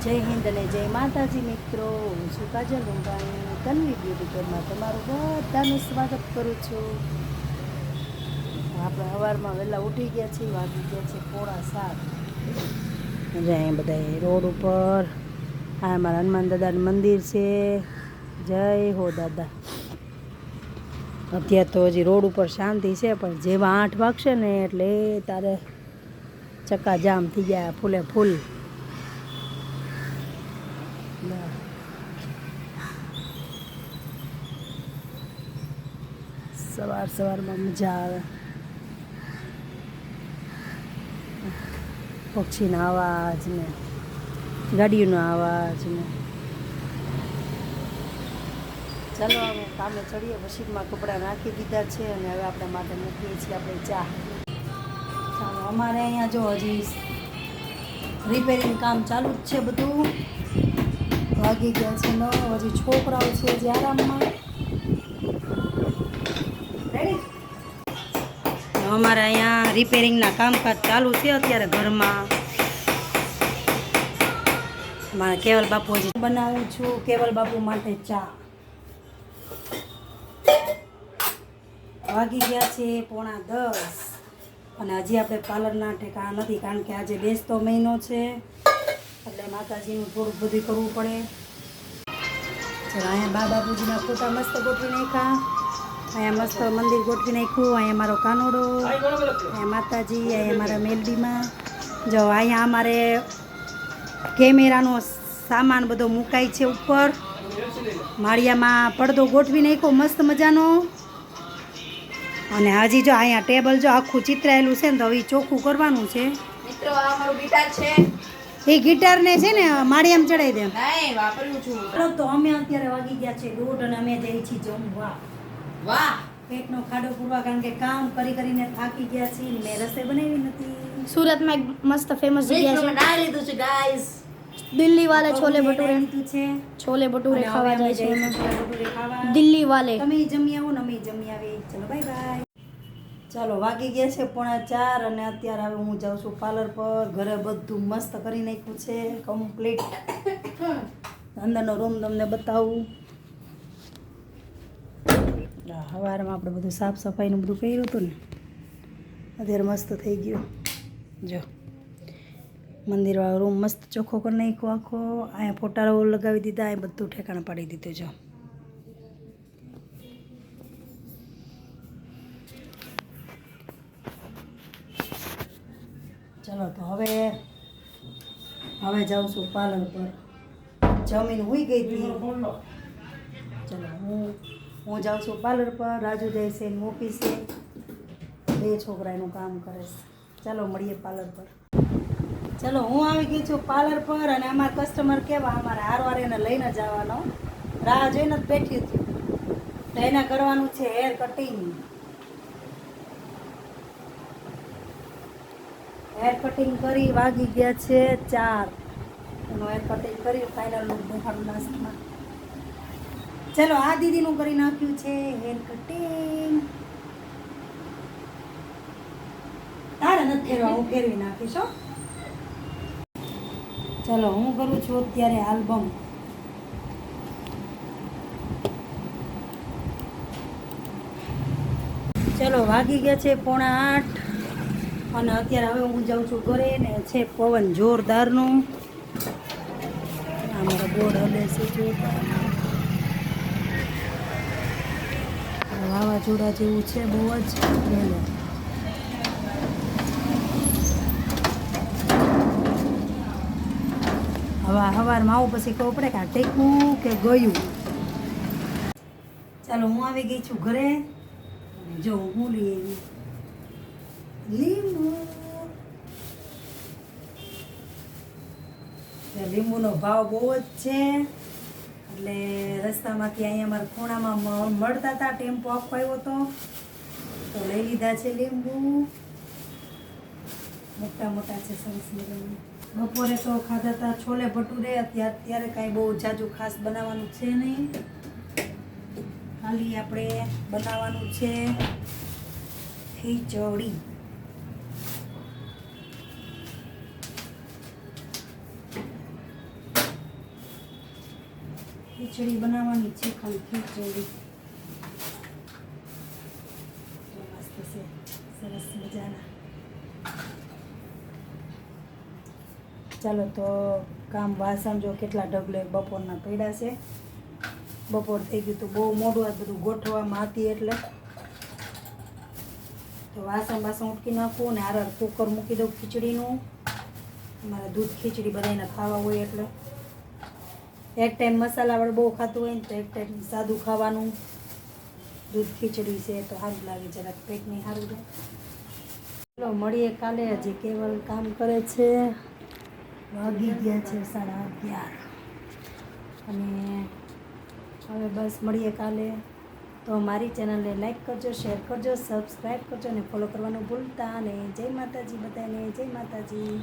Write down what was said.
જય હિન્દ અને જય માતાજી મિત્રો, હું છું કાજલ રૂંભાણી. તન્વી બ્યુટી ઘરમાં તમારું બધાનું સ્વાગત કરું છું. આપણે સવારમાં વહેલા ઉઠી ગયા છીએ, વાગી ગયા છે 6:45. અહીંયા બધા રોડ ઉપર આ મારા હનુમાન દાદાનું મંદિર છે. જય હો દાદા. અત્યારે તો હજી રોડ ઉપર શાંતિ છે, પણ જેવા 8 વાગશે ને એટલે તારે ચક્કા જામ થઈ ગયા, ફૂલે ફૂલ. સવારમાં મજા આવે. પક્ષીના અવાજ ને ગાડીઓનો અવાજ ને. ચાલો અમે કામે ચડીએ. મશીનમાં કપડાં નાખી દીધા છે અને હવે આપણા માટે મૂકીએ છીએ આપણે ચા. ચાલો, અમારે અહીંયા જો હજી રિપેરિંગ કામ ચાલુ જ છે. બધું વાગી ગયા છે 9. હજી છોકરાઓ છે હજી આરામમાં. અમારે અહીંયા રિપેરિંગના કામકાજ ચાલુ છે અત્યારે ઘરમાં. મારે કેવલ બાપુ હજી બનાવું છું, કેવલ બાપુ માટે ચા. વાગી ગયા છે 9:45 અને હજી આપણે પાર્લરના ઠેકાણા નથી, કારણ કે આજે બેસતો મહિનો છે એટલે માતાજીનું થોડુંક બધું કરવું પડે. ચાલો, અહીંયા બા બાપુજીના ફોટા મસ્ત ગોઠવી નાખ્યા. અહીંયા મસ્ત મંદિર ગોઠવી નાખ્યું. અહીંયા મારો કાનોડો, અહીંયા માતાજી, અહીંયા મારા મેલડીમાં. જો અહીંયા અમારે કેમેરાનો સામાન બધો મુકાય છે ઉપર. માળિયામાં પડદો ગોઠવી નાખ્યો મસ્ત મજાનો. અને હજી જો અહીંયા ટેબલ જો આખું ચિતરાયેલું છે ને, તો હવે ચોખ્ખું કરવાનું છે. મિત્રો, આ મારું ગિટાર છે. એ ગિટારને છે ને માળિયામાં ચડાવી દે. નહીં, વાપરું છું. તો અમે અત્યારે વાગી ગયા છે 1:30 અને અમે જઈ છીએ જમવા. વાહ, પેટનો ખાડો પૂરવા, કારણ કે કામ કરીને થાકી ગયા છીએ. મેં રસોઈ બનાવી નથી. सूरत में एक मस्त फेमस जगह મિત્રો, है મેં ડાળ લીધું છે ગાઈસ. दिल्ली वाले छोले भटूरे લીધું છે. छोले भटूरे અને खावा હવે અમે जाए જઈએ છે છીએ ભટુરે ખાવા. दिल्ली वाले તમે જમી આવો ને અમે જમી આવી. ચલો બાય બાય. ચાલો, વાગી ગયા છે 4:45 અને અત્યારે હવે હું જાઉં છું પાર્લર પર. ઘરે બધું મસ્ત કરી નાખ્યું છે કમ્પ્લીટ. અંદરનો રૂમ તમને બતાવું. સવારમાં આપણે બધું સાફ સફાઈનું બધું કર્યું હતું ને, અત્યારે મસ્ત થઈ ગયું. જો મંદિરવાળો રૂમ મસ્ત ચોખ્ખો કરી નાખ્યો આખો. અહીંયા ફોટા લગાવી દીધા, અહીં બધું ઠેકાણે પાડી દીધું. જો ચલો, તો હવે જાઉં છું પાર્લર પર. જમીન હુઈ ગઈ હતી. ચલો, હું જાઉં છું પાર્લર પર. રાજુ જાય છે એની ઓફિસે. 2 છોકરા એનું કામ કરે છે. ચાલો, મળીએ પાર્લર પર. ચલો, હું આવી ગઈ છું પાર્લર પર અને અમારા કસ્ટમર કેવા, અમારે હારવાર એને લઈને જવાનો. રાહ જોઈને જ બેઠી હતી. તો એને કરવાનું છે હેર કટિંગ. હેર કટિંગ કરી વાગી ગયા છે 4. એનું હેર કટિંગ કરી ફાઇનલ લુક દેખાડું લાસ્ટમાં. ચલો, આ દીદીનું કરી નાખ્યું છે હેર કટિંગ. તારે નથી ફેરવા, હું ફેરવી નાખીશ હો. ચલો, હું કરું છું અત્યારે આલ્બમ. ચલો, વાગી ગયા છે 7:45 અને અત્યારે હવે હું જાઉં છું ઘરે. ને છે પવન જોરદારનો. અમારો બોર્ડ હલે છે જોરદાર. વાવાઝોડા જેવું છે બહુ જ. સવારમાં આવું પછી ખબર પડે કે આ ટેકવું કે ગયું. ચાલો, હું આવી ગઈ છું ઘરે. જો હું લઈ આવી લીંબુ. લીંબુનો ભાવ બહુ જ છે એટલે રસ્તામાંથી અહીંયા અમારા ખૂણામાં મળતા હતા. ટેમ્પો આખો આવ્યો હતો તો લઈ લીધા છે લીંબુ. મોટા મોટા છે, સરસ મજાના. બપોરે તો ખાધા હતા છોલે ભટુરે. અત્યારે કાંઈ બહુ જાજુ ખાસ બનાવવાનું છે નહીં. ખાલી આપણે બનાવવાનું છે ખીચડી. ખીચડી બનાવવાની છે, ખાલી ખીચડી જો મસ્ત છે, સરસ મજાના. ચાલો તો કામ વાસણ જો કેટલા ઢગલે બપોરના પડ્યા છે. બપોર થઈ ગયું તો બહુ મોડું આ બધું ગોઠવવામાં હતી એટલે તો વાસણ ઉટકી નાખું ને આર કુકર મૂકી દઉં ખીચડીનું. મારે દૂધ ખીચડી બધાને ખાવા હોય એટલે એક ટાઈમ મસાલાવાળું બહુ ખાતું હોય ને તો એક ટાઈમ સાદું ખાવાનું. દૂધ ખીચડી છે તો સારું લાગે, જરાક પેટ નહીં સારું રહે. ચલો મળીએ કાલે. હજી કેવલ કામ કરે છે, વાગી ગયા છે 11:30 અને હવે બસ મળીએ કાલે. તો મારી ચેનલને લાઈક કરજો, શેર કરજો, સબસ્ક્રાઈબ કરજો અને ફોલો કરવાનું ભૂલતા નહીં. જય માતાજી બધાને, જય માતાજી.